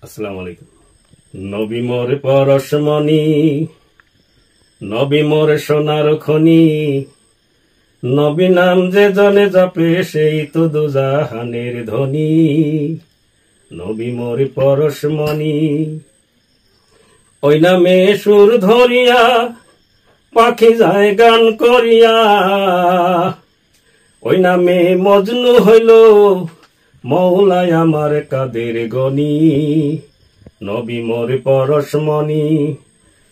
আসসালামু আলাইকুম। নবী মোর পরশমণি, নবী মোর সোনার খনি, নবী নাম যে জনে জপে সেই তো দুজাহানের ধনী। নবী মোর পরশমণি, ওই নামে সুর ধরিয়া পাখি যায় গান করিয়া, ওই নামে মজনু হইল মৌলায় আমার কাদের গনি। নবী মোর পরশমণি,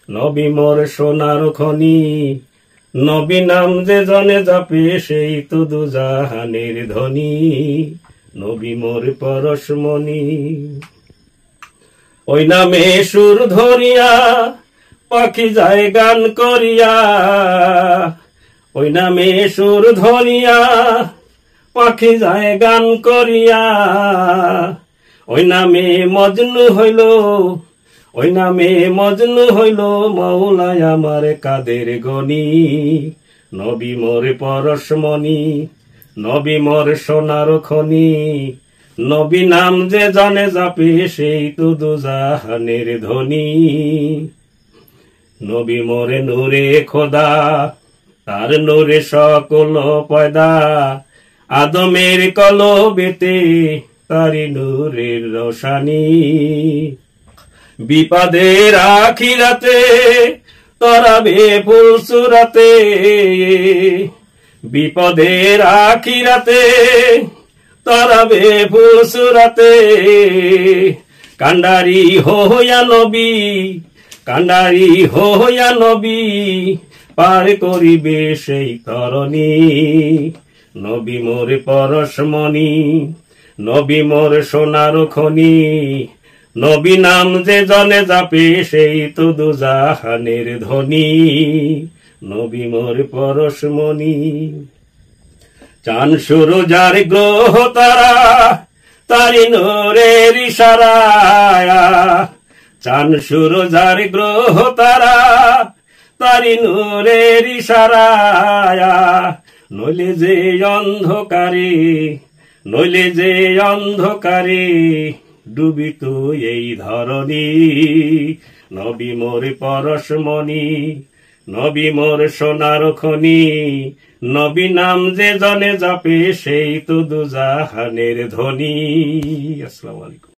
নবী মোর সোনার খনি, নবী নাম যে জনে জপে সেই তো দুজাহানের ধনী। নবী মোর পরশমণি, ওই নামে সুর ধরিয়া পাখি যায় গান করিয়া, ওই নামে সুর ধরিয়া পাখি যায় গান করিয়া, ওই নামে মজনু হইল, ওই নামে মজনু হইল মৌলায় আমার কাদের গনি। নবী মোর পরশমণি, নবী মোর সোনার খনি, নবী নাম যে জানে জাপে সেই তো দুজাহানের ধনী। নবী মোরে নূরে খোদা, তার নূরে সকল পয়দা, আদমের কলবেতে তারি নূরের রোশানি। বিপদের আখিরাতে তরাবে ফুল সুরাতে, বিপদের আখিরাতে তরাবে ফুল সুরাতে, কান্ডারি হইয়া নবী, কান্ডারি হইয়া নবী পার করিবে সেই তরণী। নবী মোর পরশমণি, নবী মোর সোনার খনি, নবী নাম যে জনে জাপে সেই তো দুজাহানের ধনী। নবী মোর পরশমণি, চান সূরজার গ্রহ তারা তারি নূরের ইশারায়, চান সূরজার গ্রহ তারা তারি নূরের ইশারায়, নইলে যে অন্ধকারে, নইলে যে অন্ধকারে ডুবিত এই ধরণী। নবী মোর পরশমণি, নবী মোর সোনার খনি, নবী নাম যে জনে জপে সেই তো দুজাহানের ধনী। আসসালামু আলাইকুম।